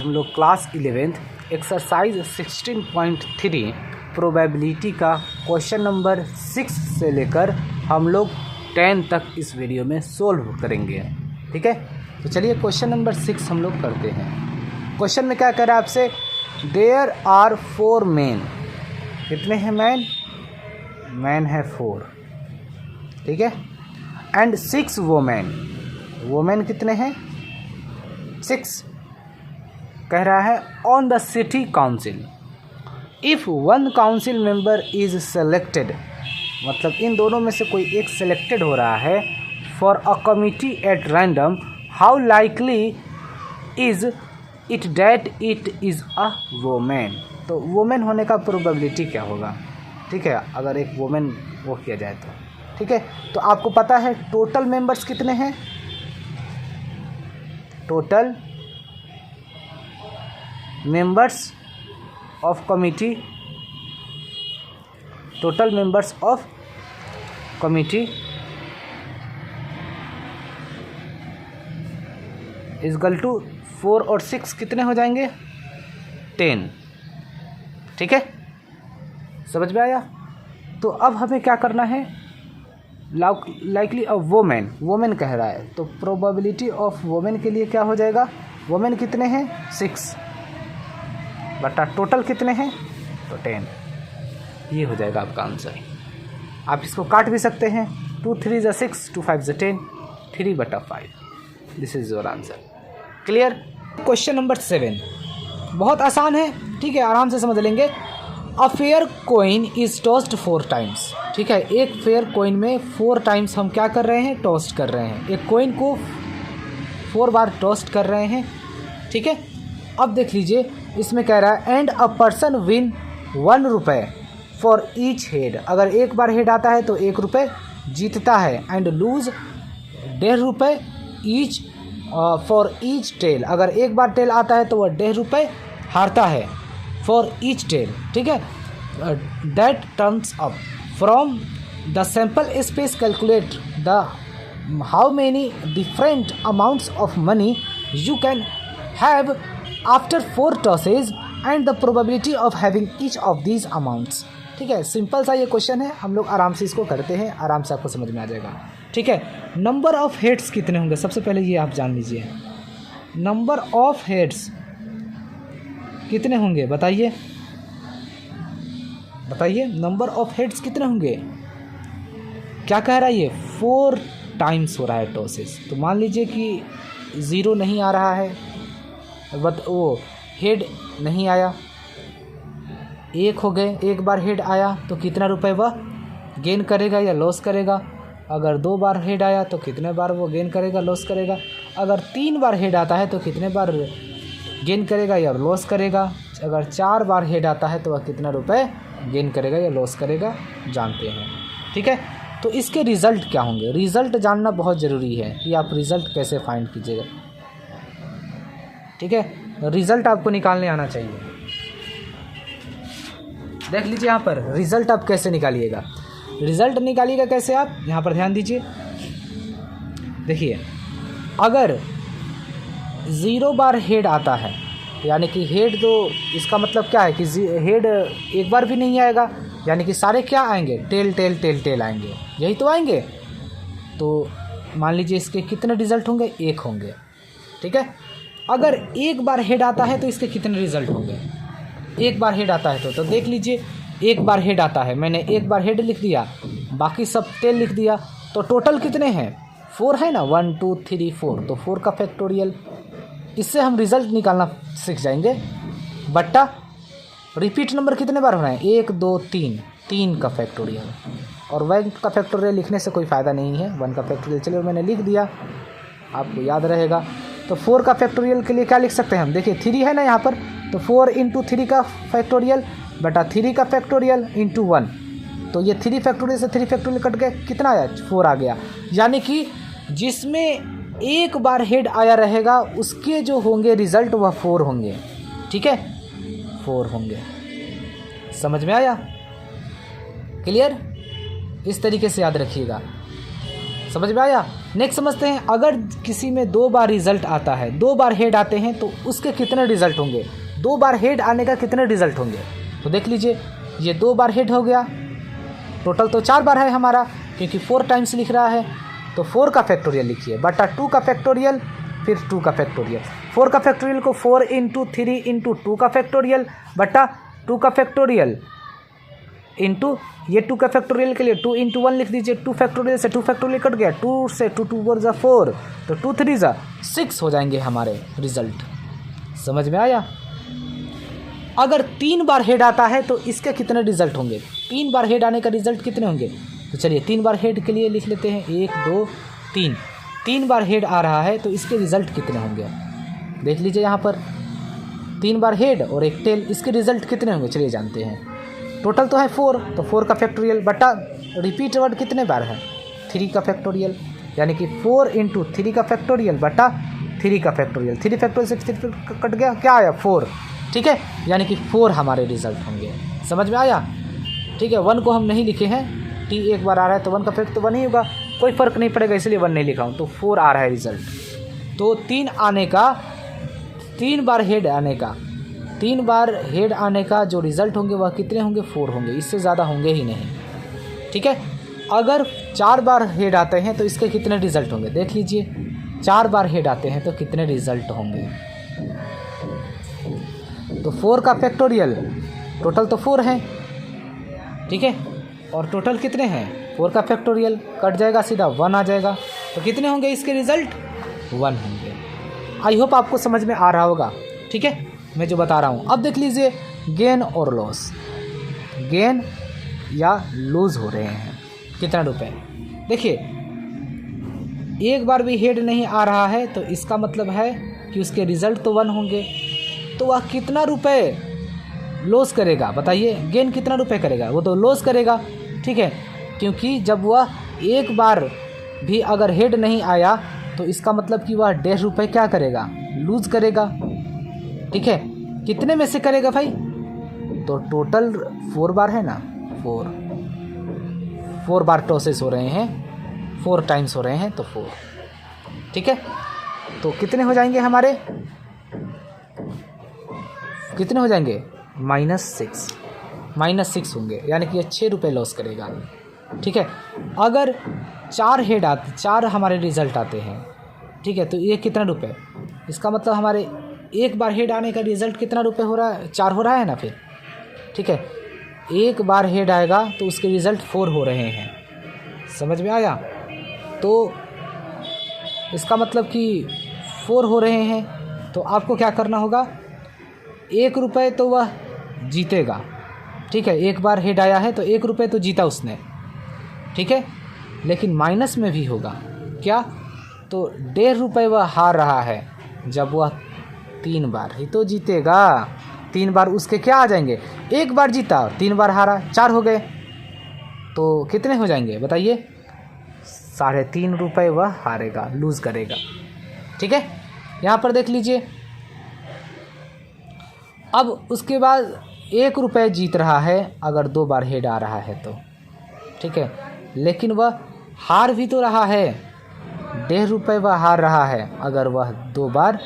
हम लोग class 11th exercise 16.3 probability का क्वेश्चन नंबर 6 से लेकर हम लोग 10 तक इस वीडियो में सोल्व करेंगे। ठीक है, तो चलिए क्वेश्चन नंबर 6 हम लोग करते हैं। क्वेश्चन में क्या कह रहा है आपसे, देयर आर 4 मैन। कितने हैं मैन? मैन है 4। ठीक है, एंड 6 वोमेन। वोमेन कितने हैं? 6। कह रहा है on the city council if one council member is selected, मतलब इन दोनों में से कोई एक सेलेक्टेड हो रहा है for a committee at random, how likely is it that it is a women. तो वोमेन होने का प्रोबेबिलिटी क्या होगा? ठीक है, अगर एक वोमेन वो किया जाए तो ठीक है। तो आपको पता है टोटल मेंबर्स कितने हैं? Total members of committee, total members of committee is equal to 4 और 6 कितने हो जाएंगे? 10। ठीक है, समझ में आया? तो अब हमें क्या करना है, लाइकली ऑफ वोमेन। वोमेन कह रहा है तो प्रोबेबिलिटी ऑफ वोमेन के लिए क्या हो जाएगा? वोमेन कितने हैं? 6 बटा टोटल कितने हैं? तो 10। ये हो जाएगा आपका आंसर। आप इसको काट भी सकते हैं, 2 3 ज़ा 6, 2 5 ज़ा 10, 3/5। This is your answer. Clear? Question number 7 बहुत आसान है, ठीक है, आराम से समझ लेंगे। A fair coin is tossed 4 times. ठीक है, एक फेयर कोइन में 4 टाइम्स हम क्या कर रहे हैं? टॉस्ट कर रहे हैं। एक कोइन को 4 बार टॉस्ट कर रहे हैं। ठीक है, अब देख लीजिए, इसमें कह रहा है एंड अ पर्सन विन 1 रुपये फॉर ईच हेड। अगर एक बार हेड आता है तो 1 रुपये जीतता है, एंड लूज 1.5 रुपये ईच फॉर ईच टेल। अगर एक बार टेल आता है तो वह 1.5 रुपये हारता है फॉर ईच टेल। ठीक है, that terms up from the sample space calculate the how many different amounts of money you can have after 4 tosses and the probability of having each of these amounts. ठीक है, simple सा ये question है, हम लोग आराम से इसको करते हैं, आराम से आपको समझ में आ जाएगा। ठीक है, नंबर ऑफ हेड्स कितने होंगे सबसे पहले ये आप जान लीजिए। नंबर ऑफ हेड्स कितने होंगे बताइए? बताइए नंबर ऑफ हेड्स कितने होंगे? क्या कह रहा है ये? 4 टाइम्स हो रहा है टॉसेस। तो मान लीजिए कि 0 नहीं आ रहा है, बट वो हेड नहीं आया, 1 हो गए। एक बार हेड आया तो कितना रुपए वह गेन करेगा या लॉस करेगा? अगर 2 बार हेड आया तो कितने बार वो गेन करेगा, लॉस करेगा? अगर 3 बार हेड आता है तो कितने बार गेन करेगा या लॉस करेगा? अगर 4 बार हेड आता है तो वह कितना रुपए गेन करेगा या लॉस करेगा, जानते हैं। ठीक है, तो इसके रिज़ल्ट क्या होंगे? रिज़ल्ट जानना बहुत ज़रूरी है कि आप रिज़ल्ट कैसे फाइंड कीजिएगा। ठीक है, रिज़ल्ट आपको निकालने आना चाहिए। देख लीजिए यहाँ पर रिज़ल्ट आप कैसे निकालिएगा। रिज़ल्ट निकालिएगा कैसे? आप यहाँ पर ध्यान दीजिए। देखिए, अगर 0 बार हेड आता है, यानी कि हेड, तो इसका मतलब क्या है कि हेड एक बार भी नहीं आएगा, यानी कि सारे क्या आएंगे? टेल टेल टेल टेल आएंगे, यही तो आएंगे। तो मान लीजिए इसके कितने रिज़ल्ट होंगे? 1 होंगे। ठीक है, अगर एक बार हेड आता है तो इसके कितने रिज़ल्ट होंगे? एक बार हेड आता है तो देख लीजिए, एक बार हेड आता है, मैंने एक बार हेड लिख दिया, बाकी सब टेल लिख दिया, तो टोटल कितने हैं? 4 है ना, 1 2 3 4, तो 4 का फैक्टोरियल। इससे हम रिज़ल्ट निकालना सीख जाएंगे। बट्टा रिपीट नंबर कितने बार हो रहे हैं? 1 2 3, 3 का फैक्टोरियल। और 1 का फैक्टोरियल लिखने से कोई फ़ायदा नहीं है, 1 का फैक्टोरियल चलिए मैंने लिख दिया, आपको याद रहेगा। तो 4 का फैक्टोरियल के लिए क्या लिख सकते हैं हम? देखिए 3 है ना यहाँ पर, तो 4 × 3 का फैक्टोरियल बटा 3 का फैक्टोरियल × 1। तो ये 3 फैक्टोरियल से 3 फैक्टोरियल कट गए, कितना आया? 4 आ गया। यानी कि जिसमें एक बार हेड आया रहेगा उसके जो होंगे रिज़ल्ट वह 4 होंगे। ठीक है, 4 होंगे। समझ में आया? क्लियर? इस तरीके से याद रखिएगा। समझ में आया। नेक्स्ट समझते हैं, अगर किसी में 2 बार रिजल्ट आता है, 2 बार हेड आते हैं तो उसके कितने रिजल्ट होंगे, 2 बार हेड आने का कितने रिजल्ट होंगे। तो देख लीजिए, ये 2 बार हेड हो गया, टोटल तो 4 बार है हमारा, क्योंकि 4 टाइम्स लिख रहा है, तो 4 का फैक्टोरियल लिखिए बटा 2 का फैक्टोरियल, फिर 2 का फैक्टोरियल। 4 का फैक्टोरियल को 4 इंटू 3 इंटू 2 का फैक्टोरियल बटा 2 का फैक्टोरियल इंटू ये 2 का फैक्टोरियल के लिए 2 इंटू 1 लिख दीजिए। 2 फैक्टोरियल से 2 फैक्टोरियल कट गया, 2 से 2 2 4 4, तो 2 3 6 हो जाएंगे हमारे रिजल्ट। समझ में आया। अगर 3 बार हेड आता है तो इसके कितने रिजल्ट होंगे, 3 बार हेड आने का रिजल्ट कितने होंगे। तो चलिए 3 बार हेड के लिए लिख लेते हैं, 1 2 3। 3 बार हेड आ रहा है तो इसके रिजल्ट कितने होंगे, देख लीजिए यहाँ पर 3 बार हेड और एक टेल, इसके रिजल्ट कितने होंगे चलिए जानते हैं। टोटल तो है 4, तो 4 का फैक्टोरियल बटा रिपीट वर्ड कितने बार है 3 का फैक्टोरियल, यानी कि 4 इंटू 3 का फैक्टोरियल बटा 3 का फैक्टोरियल। 3 फैक्टोरियल से 3 कट गया, क्या आया 4, ठीक है, यानी कि 4 हमारे रिजल्ट होंगे। समझ में आया। ठीक है, 1 को हम नहीं लिखे हैं, टी एक बार आ रहा है तो 1 का फैक्टर तो 1 ही होगा, कोई फ़र्क नहीं पड़ेगा, इसलिए 1 नहीं लिखा हूँ, तो 4 आ रहा है रिजल्ट। तो 3 आने का, 3 बार हेड आने का, 3 बार हेड आने का जो रिज़ल्ट होंगे वह कितने होंगे, 4 होंगे, इससे ज़्यादा होंगे ही नहीं। ठीक है, अगर 4 बार हेड आते हैं तो इसके कितने रिज़ल्ट होंगे, देख लीजिए 4 बार हेड आते हैं तो कितने रिज़ल्ट होंगे। तो 4 का फैक्टोरियल, टोटल तो 4 है, ठीक है, और टोटल कितने हैं 4 का फैक्टोरियल, कट जाएगा सीधा 1 आ जाएगा, तो कितने होंगे इसके रिज़ल्ट 1 होंगे। आई होप आपको समझ में आ रहा होगा। ठीक है, मैं जो बता रहा हूँ। अब देख लीजिए गेन और लॉस, गेन या लूज़ हो रहे हैं कितना रुपए। देखिए एक बार भी हेड नहीं आ रहा है तो इसका मतलब है कि उसके रिज़ल्ट तो 1 होंगे, तो वह कितना रुपए लॉस करेगा बताइए, गेन कितना रुपए करेगा, वो तो लॉस करेगा। ठीक है, क्योंकि जब वह एक बार भी अगर हेड नहीं आया तो इसका मतलब कि वह 1.5 रुपये क्या करेगा, लूज़ करेगा। ठीक है, कितने में से करेगा भाई, तो टोटल 4 बार है ना, 4 बार टॉसेस हो रहे हैं, 4 टाइम्स हो रहे हैं तो 4। ठीक है, तो कितने हो जाएंगे हमारे, कितने हो जाएंगे -6 होंगे, यानी कि 6 रुपये लॉस करेगा। ठीक है, अगर 4 हमारे रिज़ल्ट आते हैं, ठीक है, तो ये कितना रुपये, इसका मतलब हमारे एक बार हेड आने का रिज़ल्ट कितना रुपये हो रहा है, 4 हो रहा है ना फिर। ठीक है, एक बार हेड आएगा तो उसके रिज़ल्ट 4 हो रहे हैं। समझ में आया। तो इसका मतलब कि 4 हो रहे हैं, तो आपको क्या करना होगा, 1 रुपये तो वह जीतेगा। ठीक है, एक बार हेड आया है तो 1 रुपये तो जीता उसने। ठीक है, लेकिन माइनस में भी होगा क्या, तो 1.5 रुपये वह हार रहा है, जब वह 3 बार ही तो जीतेगा। 3 बार उसके क्या आ जाएंगे, एक बार जीता और 3 बार हारा, 4 हो गए, तो कितने हो जाएंगे बताइए, 3.5 रुपये वह हारेगा, लूज़ करेगा। ठीक है, यहाँ पर देख लीजिए। अब उसके बाद 1 रुपये जीत रहा है अगर 2 बार हेड आ रहा है तो। ठीक है, लेकिन वह हार भी तो रहा है, 1.5 रुपये वह हार रहा है अगर वह 2 बार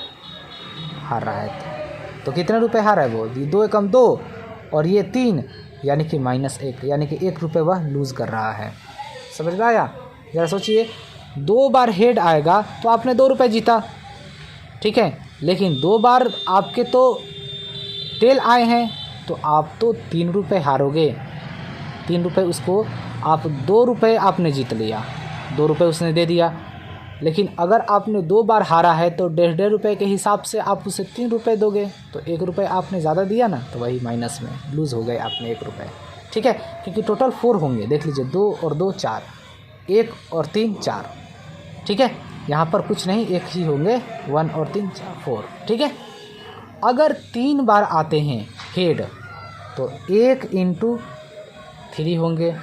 हार रहा है तो कितने रुपए हारा है वो, 2 एकम 2 और ये 3, यानी कि -1, यानी कि 1 रुपये वह लूज़ कर रहा है। समझ में आया। ज़रा सोचिए, 2 बार हेड आएगा तो आपने 2 रुपये जीता। ठीक है, लेकिन 2 बार आपके तो टेल आए हैं तो आप तो 3 रुपये हारोगे। 3 रुपये उसको आप 2 रुपये आपने जीत लिया, 2 रुपये उसने दे दिया। लेकिन अगर आपने 2 बार हारा है तो 1.5 रुपये के हिसाब से आप उसे 3 रुपये दोगे, तो 1 रुपये आपने ज़्यादा दिया ना, तो वही माइनस में लूज़ हो गए आपने 1 रुपये। ठीक है, क्योंकि टोटल 4 होंगे, देख लीजिए 2 और 2 4, 1 और 3 4। ठीक है, यहाँ पर कुछ नहीं, 1 ही होंगे, 1 और 3 4 4। ठीक है, अगर 3 बार आते हैं हेड तो 1 इंटू 3 होंगे।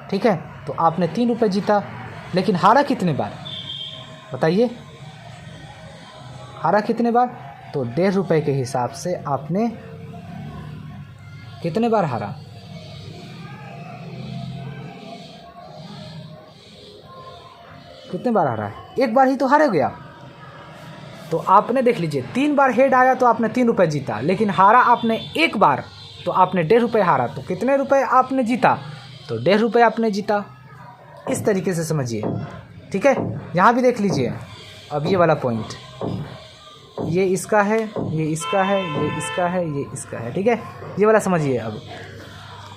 ठीक है, तो आपने 3 रुपये जीता, लेकिन हारा कितने बार बताइए, हारा कितने बार, तो 1.5 रुपये के हिसाब से आपने कितने बार हारा, कितने बार हारा है? एक बार ही तो हारे गया। तो आपने देख लीजिए 3 बार हेड आया तो आपने 3 रुपये जीता, लेकिन हारा आपने एक बार तो आपने 1.5 रुपये हारा। तो कितने रुपए आपने जीता? तो 1.5 रुपये आपने जीता। इस तरीके से समझिए, ठीक है। यहाँ भी देख लीजिए, अब ये वाला पॉइंट, ये इसका है, ये इसका है, ये इसका है, ये इसका है, ठीक है। ये वाला समझिए। अब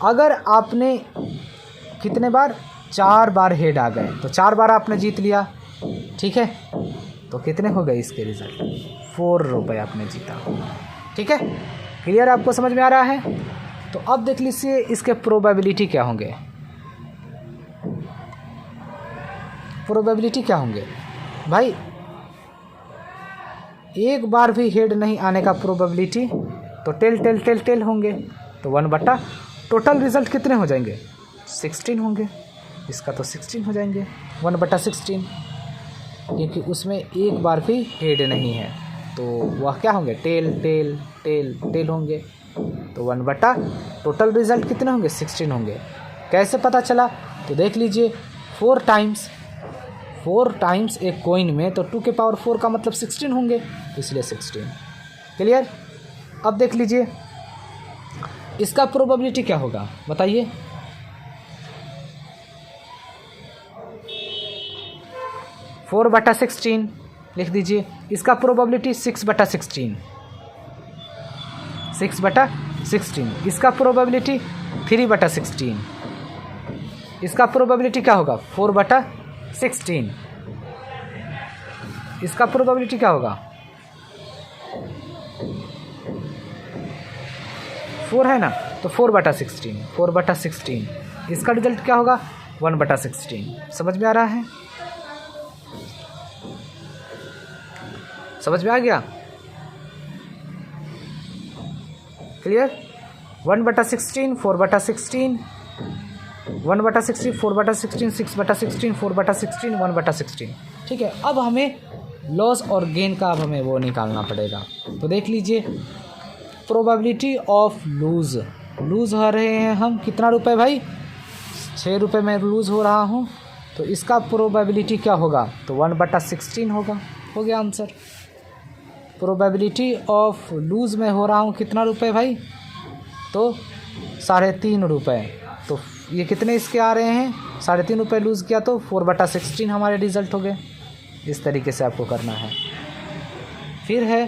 अगर आपने कितने बार, 4 बार हेड आ गए तो 4 बार आपने जीत लिया, ठीक है। तो कितने हो गए इसके रिजल्ट? 4 रुपये आपने जीता, ठीक है। क्लियर, आपको समझ में आ रहा है? तो अब देख लीजिए इसके प्रोबेबिलिटी क्या होंगे। प्रोबेबिलिटी क्या होंगे भाई? एक बार भी हेड नहीं आने का प्रोबेबिलिटी तो टेल होंगे। तो 1/, टोटल रिजल्ट कितने हो जाएंगे? 16 होंगे। इसका तो 16 हो जाएंगे, 1/16, क्योंकि उसमें एक बार भी हेड नहीं है। तो वह क्या होंगे? टेल होंगे। तो 1/, टोटल रिजल्ट कितने होंगे? 16 होंगे। कैसे पता चला? तो देख लीजिए 4 टाइम्स एक कॉइन में, तो 2 के पावर 4 का मतलब 16 होंगे, इसलिए 16। क्लियर? अब देख लीजिए इसका प्रोबेबिलिटी क्या होगा, बताइए। फोर बटा 16 लिख दीजिए। इसका प्रोबेबिलिटी 6/16, 6/16। इसका प्रोबेबिलिटी 3/16। इसका प्रोबेबिलिटी क्या होगा? 4/16। इसका प्रोबेबिलिटी क्या होगा? 4 है ना, तो 4/16। इसका रिजल्ट क्या होगा? 1/16। समझ में आ रहा है? समझ में आ गया? क्लियर? 1/16, 4/16, 1/16, 4/16, 6/16, 4/16, 1/16। ठीक है। अब हमें लॉस और गेन का अब हमें वो निकालना पड़ेगा। तो देख लीजिए प्रोबेबिलिटी ऑफ लूज़ हो रहे हैं हम कितना रुपए भाई? 6 रुपये में लूज़ हो रहा हूँ, तो इसका प्रोबेबिलिटी क्या होगा? तो 1/16 होगा। हो गया आंसर। प्रोबेबिलिटी ऑफ लूज़ में हो रहा हूँ कितना रुपए भाई? तो 3.5 रुपये। तो ये कितने इसके आ रहे हैं? 3.5 रुपये लूज़ किया तो 4/16 हमारे रिज़ल्ट हो गए। इस तरीके से आपको करना है। फिर है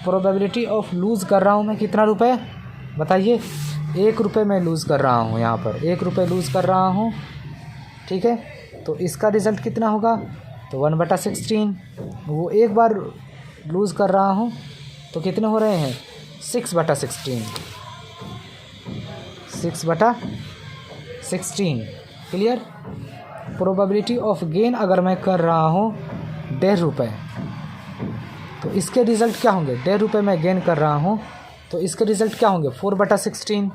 प्रोबेबिलिटी ऑफ लूज़ कर रहा हूँ मैं कितना रुपए? बताइए। 1 रुपये में लूज़ कर रहा हूँ, यहाँ पर 1 रुपये लूज़ कर रहा हूँ। ठीक है। तो इसका रिज़ल्ट कितना होगा? तो 1/16। वो एक बार लूज़ कर रहा हूँ तो कितने हो रहे हैं? 6/16। 6/16। क्लियर? प्रोबेबिलिटी ऑफ गेन अगर मैं कर रहा हूँ 1.5 रुपये, तो इसके रिज़ल्ट क्या होंगे? 1.5 रुपये में गेन कर रहा हूँ तो इसके रिज़ल्ट क्या होंगे? 4/16।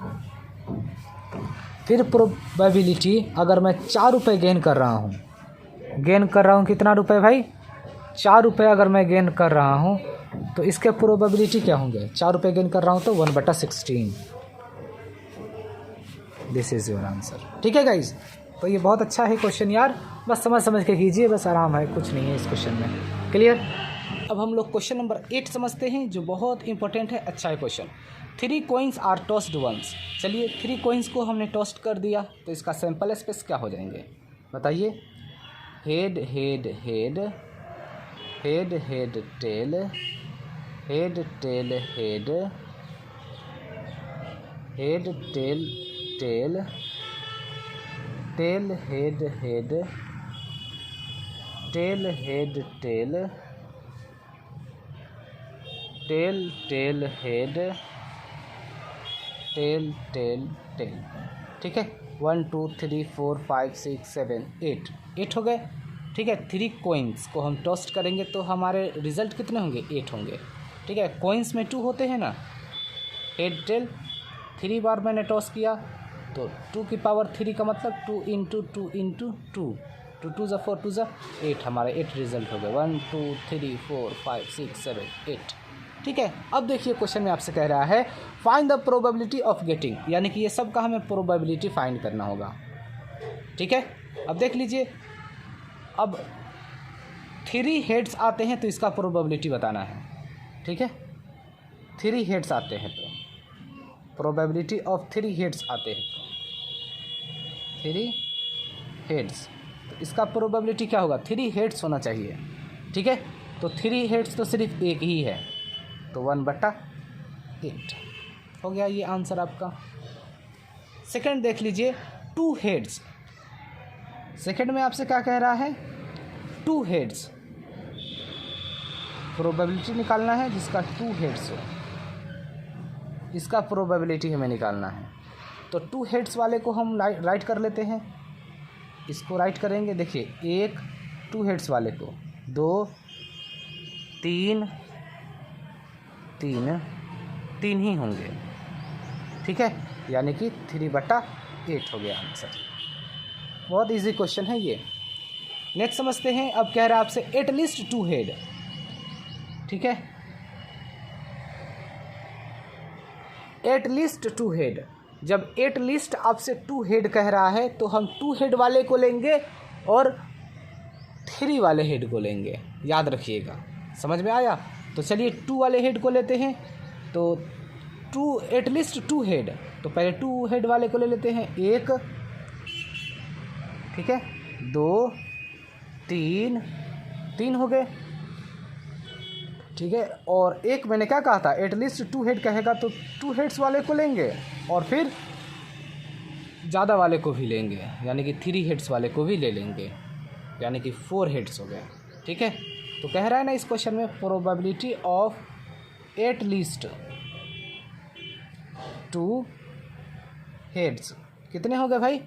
फिर प्रोबेबिलिटी अगर मैं 4 रुपये गेन कर रहा हूँ कितना रुपये भाई? 4 रुपये अगर मैं गेन कर रहा हूँ तो इसके प्रोबेबिलिटी क्या होंगे? 4 रुपये गेन कर रहा हूँ तो 1/16। This is your answer. ठीक है गाइज? तो ये बहुत अच्छा है क्वेश्चन यार, बस समझ के कीजिए, बस आराम है, कुछ नहीं है इस क्वेश्चन में। क्लियर? अब हम लोग क्वेश्चन नंबर 8 समझते हैं, जो बहुत इंपॉर्टेंट है, अच्छा है question. 3 coins are tossed once. चलिए 3 coins को हमने टॉस्ट कर दिया, तो इसका सैंपल स्पेस क्या हो जाएंगे बताइए? Head head head, head head tail, head tail head, head tail tail, tail head head, tail head tail, tail tail head, tail tail tail. ठीक है। 1 2 3 4 5 6 7 8 हो गए। ठीक है। 3 coins को हम टॉस्ट करेंगे तो हमारे रिज़ल्ट कितने होंगे? 8 होंगे। ठीक है। coins में 2 होते हैं ना, हेड टेल। 3 बार मैंने टॉस किया तो 2 की पावर 3 का मतलब 2 × 2 × 2, 2 2 ज़ा 4 2 ज़ा 8, हमारे 8 रिज़ल्ट हो गए। 1 2 3 4 5 6 7 8। ठीक है। अब देखिए क्वेश्चन में आपसे कह रहा है find the probability of getting, यानी कि ये सब का हमें प्रोबेबिलिटी फाइंड करना होगा। ठीक है। अब देख लीजिए, अब 3 हेड्स आते हैं तो इसका प्रोबेबिलिटी बताना है, ठीक है। 3 हेड्स आते हैं तो प्रोबेबिलिटी ऑफ 3 हेड्स आते हैं तो 3 हेड्स, तो इसका प्रोबेबिलिटी क्या होगा, 3 हेड्स होना चाहिए, ठीक है। तो 3 हेड्स तो सिर्फ एक ही है, तो 1/8 हो गया ये आंसर आपका। सेकंड देख लीजिए, 2 हेड्स। सेकंड में आपसे क्या कह रहा है, 2 हेड्स, प्रोबेबिलिटी निकालना है जिसका 2 हेड्स हो, इसका प्रोबेबिलिटी हमें निकालना है। तो 2 हेड्स वाले को हम राइट कर लेते हैं, इसको राइट करेंगे। देखिए 1 2 हेड्स वाले को 2 3 3 3 ही होंगे, ठीक है, यानी कि 3/8 हो गया आंसर। बहुत इजी क्वेश्चन है ये। नेक्स्ट समझते हैं। अब कह रहा है आपसे एटलीस्ट 2 हेड, ठीक है, एटलीस्ट 2 हेड। जब एटलीस्ट आपसे 2 हेड कह रहा है तो हम 2 हेड वाले को लेंगे और 3 वाले हेड को लेंगे, याद रखिएगा, समझ में आया। तो चलिए 2 वाले हेड को लेते हैं। तो 2 एटलीस्ट 2 हेड, तो पहले 2 हेड वाले को ले लेते हैं, 1, ठीक है, 2 3 3 हो गए, ठीक है। और एक मैंने क्या कहा था, एटलीस्ट 2 हेड कहेगा तो 2 हेड्स वाले को लेंगे और फिर ज़्यादा वाले को भी लेंगे, यानी कि 3 हेड्स वाले को भी ले लेंगे, यानी कि 4 हेड्स हो गए, ठीक है। तो कह रहा है ना इस क्वेश्चन में प्रोबेबिलिटी ऑफ एटलीस्ट 2 हेड्स कितने हो गए भाई,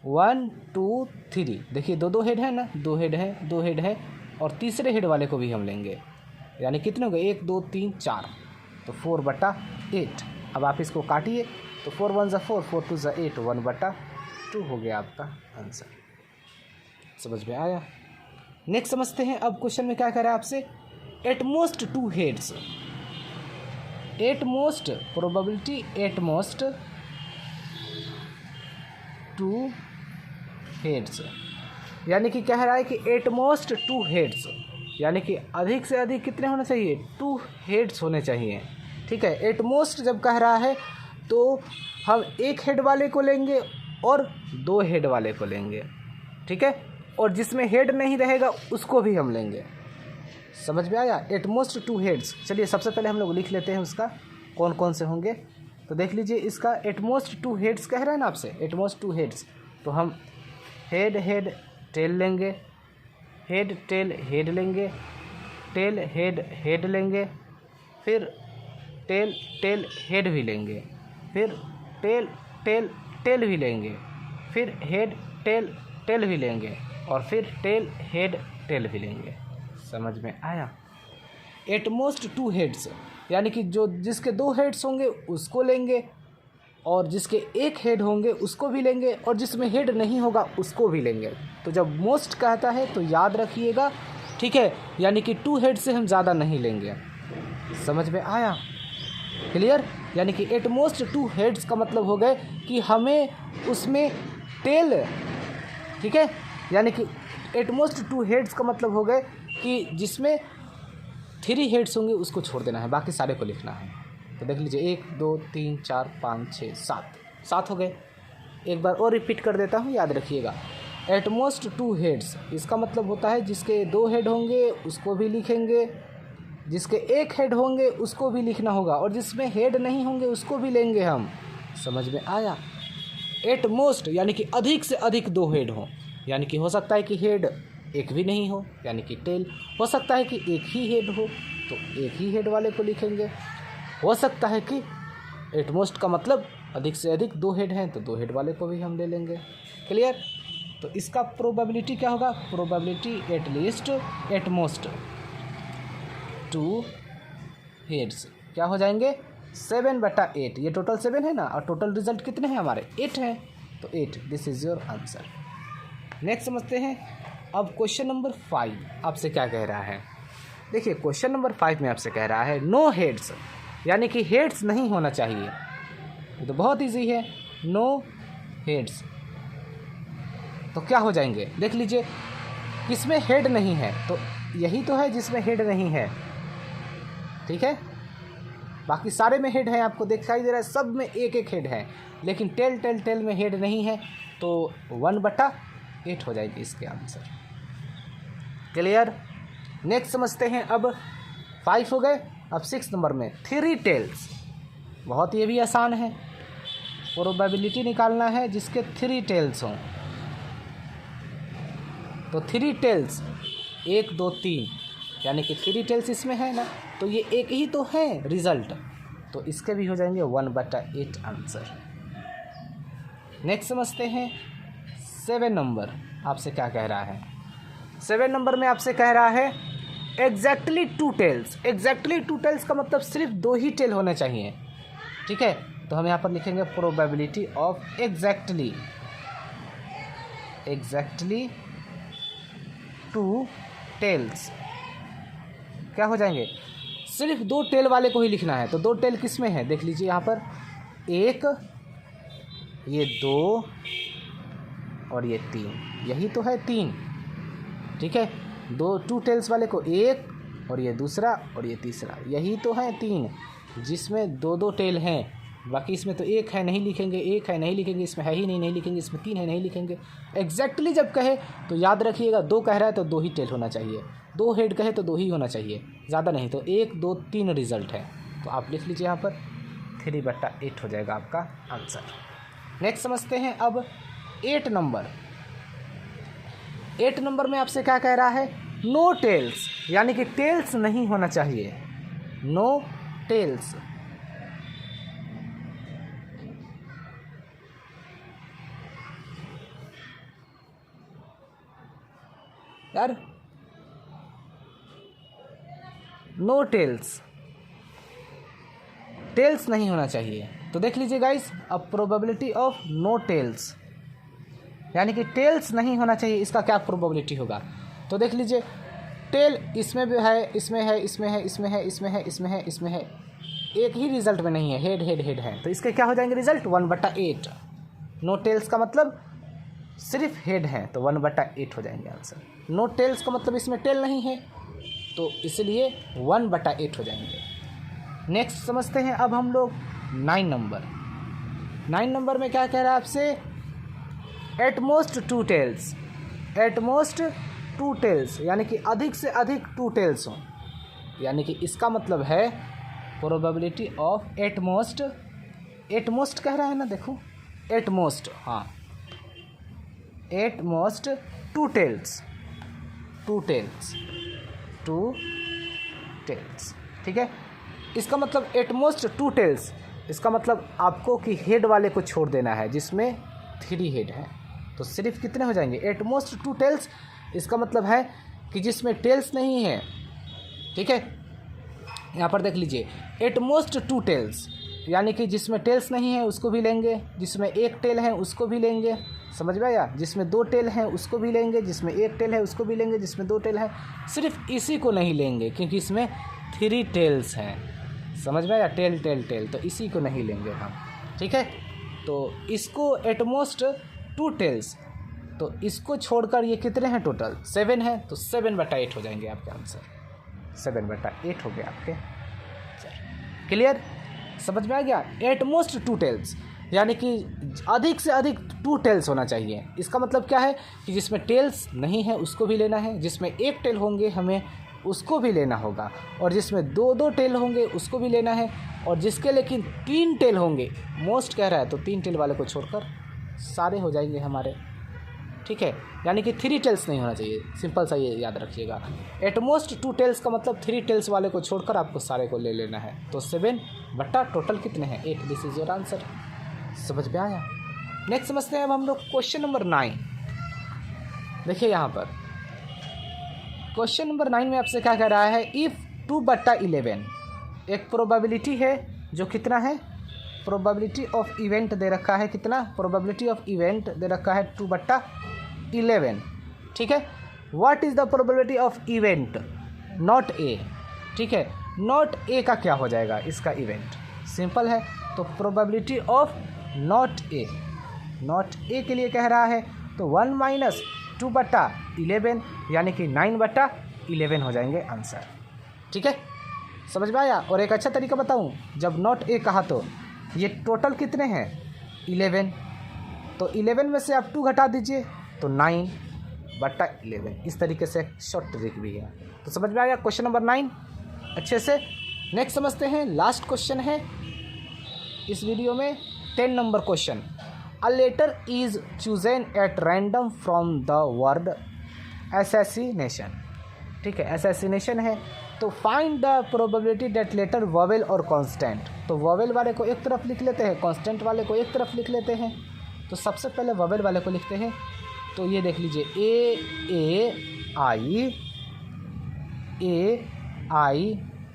1 2 3। देखिए 2 हेड है ना, 2 हेड है, 2 हेड है, और तीसरे हेड वाले को भी हम लेंगे, यानी कितने हो गए, 1 2 3 4, तो 4/8। अब आप इसको काटिए, तो 4 1 ज़ा 4, 4 2 ज़ा 8, 1/2 हो गया आपका आंसर। समझ में आया। नेक्स्ट समझते हैं। अब क्वेश्चन में क्या कह रहा है आपसे, at most 2 heads, at most probability at most 2 heads, यानी कि कह रहा है कि एटमोस्ट 2 हेड्स, यानी कि अधिक से अधिक कितने होने चाहिए, 2 हेड्स होने चाहिए, ठीक है। एटमोस्ट जब कह रहा है तो हम 1 हेड वाले को लेंगे और 2 हेड वाले को लेंगे, ठीक है, और जिसमें हेड नहीं रहेगा उसको भी हम लेंगे। समझ में आया, एटमोस्ट 2 हेड्स। चलिए सबसे पहले हम लोग लिख लेते हैं उसका कौन कौन से होंगे। तो देख लीजिए, इसका एटमोस्ट 2 हेड्स कह रहा है ना आपसे, एटमोस्ट 2 हेड्स, तो हम हेड हेड टेल लेंगे, हेड टेल हेड लेंगे, टेल हेड हेड लेंगे, फिर टेल टेल हेड भी लेंगे, फिर टेल टेल टेल भी लेंगे, फिर हेड टेल टेल भी लेंगे, और फिर टेल हेड टेल भी लेंगे। समझ में आया। एटमोस्ट 2 हेड्स, यानी कि जो जिसके 2 हेड्स होंगे उसको लेंगे, और जिसके 1 हेड होंगे उसको भी लेंगे, और जिसमें हेड नहीं होगा उसको भी लेंगे। तो जब मोस्ट कहता है तो याद रखिएगा, ठीक है, यानी कि 2 हेड से हम ज़्यादा नहीं लेंगे। समझ में आया, क्लियर। यानी कि एटमोस्ट 2 हेड्स का मतलब हो गए कि हमें उसमें टेल, ठीक है, यानी कि एटमोस्ट 2 हेड्स का मतलब हो गए कि जिसमें 3 हेड्स होंगे उसको छोड़ देना है, बाकी सारे को लिखना है। तो देख लीजिए 1 2 3 4 5 6 7 हो गए। एक बार और रिपीट कर देता हूँ, याद रखिएगा। एटमोस्ट 2 हेड्स, इसका मतलब होता है जिसके 2 हेड होंगे उसको भी लिखेंगे, जिसके 1 हेड होंगे उसको भी लिखना होगा, और जिसमें हेड नहीं होंगे उसको भी लेंगे हम। समझ में आया। एटमोस्ट यानी कि अधिक से अधिक 2 हेड हों, यानी कि हो सकता है कि हेड एक भी नहीं हो, यानी कि टेल। हो सकता है कि एक ही हेड हो तो एक ही हेड वाले को लिखेंगे। हो सकता है कि एटमोस्ट का मतलब अधिक से अधिक 2 हेड हैं तो 2 हेड वाले को भी हम ले लेंगे। क्लियर। तो इसका प्रोबेबिलिटी क्या होगा, प्रोबेबिलिटी एटलीस्ट एटमोस्ट 2 हेड्स क्या हो जाएंगे, 7/8। ये टोटल 7 है ना, और टोटल रिजल्ट कितने हैं हमारे, 8 हैं, तो 8 this is your answer. Next समझते हैं। अब क्वेश्चन नंबर 5 आपसे क्या कह रहा है। देखिए क्वेश्चन नंबर 5 में आपसे कह रहा है नो हेड्स, यानी कि हेड्स नहीं होना चाहिए। ये तो बहुत इजी है, नो हेड्स। तो क्या हो जाएंगे, देख लीजिए किसमें हेड नहीं है, तो यही तो है जिसमें हेड नहीं है, ठीक है। बाकी सारे में हेड है, आपको दिखाई दे रहा है, सब में एक एक हेड है, लेकिन टेल में हेड नहीं है, तो 1/8 हो जाएगी इसके आंसर। क्लियर। नेक्स्ट समझते हैं। अब 5 हो गए। अब 6 नंबर में 3 टेल्स, बहुत ये भी आसान है। प्रोबेबिलिटी निकालना है जिसके 3 टेल्स हों, तो 3 टेल्स 1 2 3, यानी कि 3 टेल्स इसमें है ना, तो ये एक ही तो है रिजल्ट, तो इसके भी हो जाएंगे 1/8 आंसर। नेक्स्ट समझते हैं 7 नंबर आपसे क्या कह रहा है। 7 नंबर में आपसे कह रहा है एग्जैक्टली 2 टेल्स। एग्जैक्टली 2 टेल्स का मतलब सिर्फ 2 ही टेल होने चाहिए, ठीक है। तो हम यहाँ पर लिखेंगे प्रोबेबिलिटी ऑफ एग्जैक्टली 2 टेल्स क्या हो जाएंगे, सिर्फ 2 टेल वाले को ही लिखना है। तो 2 टेल किस में है, देख लीजिए यहाँ पर, 1, ये 2 और ये 3, यही तो है 3, ठीक है। 2 टेल्स वाले को 1 और ये दूसरा और ये तीसरा, यही तो है 3 जिसमें 2 टेल हैं। बाकी इसमें तो 1 है नहीं लिखेंगे, 1 है नहीं लिखेंगे, इसमें है ही नहीं लिखेंगे, इसमें 3 है नहीं लिखेंगे। एग्जैक्टली जब कहे तो याद रखिएगा 2 कह रहा है तो 2 ही टेल होना चाहिए, 2 हेड कहे तो 2 ही होना चाहिए, ज़्यादा नहीं। तो 1 2 3 रिजल्ट है, तो आप लिख लीजिए यहाँ पर 3/8 हो जाएगा आपका आंसर। नेक्स्ट समझते हैं अब 8 नंबर। 8 नंबर में आपसे क्या कह रहा है, नो टेल्स, यानी कि टेल्स नहीं होना चाहिए, नो टेल्स। यार नो टेल्स, टेल्स नहीं होना चाहिए। तो देख लीजिए गाइस, अब प्रोबेबिलिटी ऑफ नो टेल्स, यानी कि टेल्स नहीं होना चाहिए, इसका क्या प्रोबेबिलिटी होगा। तो देख लीजिए, टेल इसमें भी है, इसमें है, इसमें है, इसमें है, इसमें है, इसमें है, इसमें है, एक ही रिजल्ट में नहीं है, हेड हेड हेड है, तो इसके क्या हो जाएंगे रिजल्ट 1/8। नो टेल्स का मतलब सिर्फ हेड है, तो 1/8 हो जाएंगे आंसर। नो टेल्स का मतलब इसमें टेल नहीं है, तो इसलिए 1/8 हो जाएंगे। नेक्स्ट समझते हैं अब हम लोग 9 नंबर। 9 नंबर में क्या कह रहा है आपसे, एटमोस्ट 2 टेल्स, एटमोस्ट 2 टेल्स, यानी कि अधिक से अधिक 2 टेल्स हों, यानी कि इसका मतलब है प्रोबेबिलिटी ऑफ एटमोस्ट, एटमोस्ट कह रहा है ना, देखो एटमोस्ट, हाँ एटमोस्ट 2 टेल्स, 2 टेल्स, 2 टेल्स, ठीक है। इसका मतलब एटमोस्ट 2 टेल्स, इसका मतलब आपको कि हेड वाले को छोड़ देना है जिसमें 3 हेड है, तो सिर्फ कितने हो जाएंगे, एटमोस्ट 2 टेल्स। इसका मतलब है कि जिसमें टेल्स नहीं है, ठीक है। यहाँ पर देख लीजिए, एटमोस्ट 2 टेल्स, यानी कि जिसमें टेल्स नहीं है उसको भी लेंगे, जिसमें 1 टेल है उसको भी लेंगे, समझ में आया। जिसमें 2 टेल हैं उसको भी लेंगे, जिसमें 1 टेल है उसको भी लेंगे, जिसमें 2 टेल है, सिर्फ इसी को नहीं लेंगे क्योंकि इसमें 3 टेल्स हैं, समझ में आया, टेल टेल टेल, तो इसी को नहीं लेंगे हम, ठीक है। तो इसको एटमोस्ट 2 टेल्स, तो इसको छोड़कर ये कितने हैं टोटल, 7 हैं, तो 7/8 हो जाएंगे आपके आंसर, 7/8 हो गए आपके। क्लियर, समझ में आ गया। एटमोस्ट 2 टेल्स, यानी कि अधिक से अधिक 2 टेल्स होना चाहिए। इसका मतलब क्या है कि जिसमें टेल्स नहीं है उसको भी लेना है, जिसमें 1 टेल होंगे हमें उसको भी लेना होगा, और जिसमें 2 टेल होंगे उसको भी लेना है, और जिसके लेकिन 3 टेल होंगे, मोस्ट कह रहा है, तो 3 टेल वाले को छोड़कर सारे हो जाएंगे हमारे, ठीक है। यानी कि 3 टेल्स नहीं होना चाहिए, सिंपल सा ये याद रखिएगा। एटमोस्ट 2 टेल्स का मतलब 3 टेल्स वाले को छोड़कर आपको सारे को ले लेना है, तो 7 बट्टा टोटल कितने हैं 8, दिस इज योर आंसर। समझ में आया। नेक्स्ट समझते हैं अब हम लोग क्वेश्चन नंबर 9। देखिए यहाँ पर क्वेश्चन नंबर 9 में आपसे क्या कह रहा है, इफ़ 2/11, एक प्रोबेबिलिटी है जो कितना है, प्रोबेबिलिटी ऑफ इवेंट दे रखा है, कितना प्रोबेबिलिटी ऑफ इवेंट दे रखा है 2/11, ठीक है। What is the probability of event not a, ठीक है। नॉट ए का क्या हो जाएगा इसका इवेंट, सिंपल है, तो probability of not a, not a के लिए कह रहा है तो 1 - 2/11, यानी कि 9/11 हो जाएंगे आंसर। ठीक है, समझ में आया। और एक अच्छा तरीका बताऊं, जब नॉट ए कहा तो ये टोटल कितने हैं 11, तो 11 में से आप 2 घटा दीजिए तो 9/11। इस तरीके से शॉर्ट ट्रिक भी है। तो समझ में आया क्वेश्चन नंबर 9 अच्छे से। नेक्स्ट समझते हैं, लास्ट क्वेश्चन है इस वीडियो में 10 number question. A letter is chosen at random from the word assassination. ठीक है, असैसिनेशन है, तो find the probability that letter vowel और कांस्टेंट। तो वॉवेल वाले को एक तरफ लिख लेते हैं, कांस्टेंट वाले को एक तरफ लिख लेते हैं। तो सबसे पहले वॉवेल वाले को लिखते हैं। तो ये देख लीजिए ए आई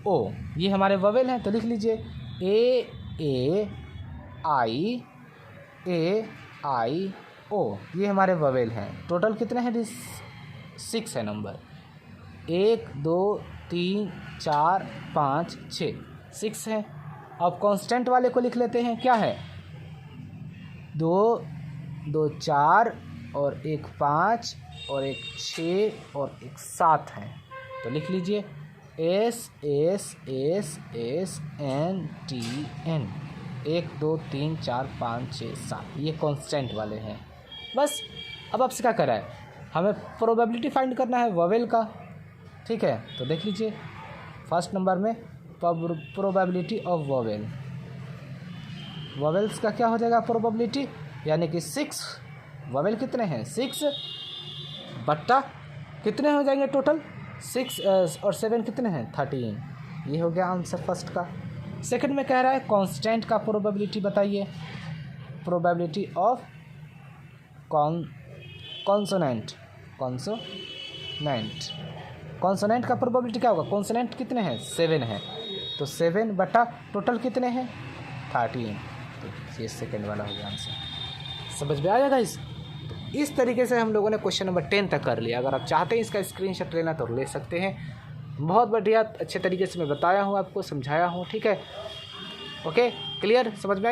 ओ, ये हमारे वॉवेल हैं। तो लिख लीजिए ए आई ओ, ये हमारे वॉवेल हैं। टोटल कितने हैं? 6 है नंबर, 1 2 3 4 5 6 है। अब कांस्टेंट वाले को लिख लेते हैं, क्या है 2 4 और 1 5 और 1 6 और 1 7 है। तो लिख लीजिए SSSSNTN 1 2 3 4 5 6 7, ये कांस्टेंट वाले हैं। बस अब आपसे क्या करा है, हमें प्रोबेबिलिटी फाइंड करना है वॉवेल का। ठीक है, तो देख लीजिए फर्स्ट नंबर में प्रोबेबिलिटी ऑफ वॉवेल, वॉवेल्स का क्या हो जाएगा प्रोबेबिलिटी, यानी कि 6। वॉवेल कितने हैं 6 बट्टा कितने हो जाएंगे टोटल 6 और 7 कितने हैं 13। ये हो गया आंसर फर्स्ट का। सेकंड में कह रहा है कांस्टेंट का प्रोबेबिलिटी बताइए, प्रोबेबिलिटी ऑफ कॉन्सोनेंट कॉन्सोनेंट का प्रोबेबिलिटी क्या होगा, कॉन्सोनेंट कितने हैं 7 है, तो 7 बटा टोटल कितने हैं 13। तो ये सेकंड वाला हो गया आंसर। समझ में आया गाइस। इस तरीके से हम लोगों ने क्वेश्चन नंबर 10 तक कर लिया। अगर आप चाहते हैं इसका स्क्रीनशॉट लेना तो ले सकते हैं। बहुत बढ़िया अच्छे तरीके से मैं बताया हूँ, आपको समझाया हूँ। ठीक है, ओके क्लियर, समझ में आ गया।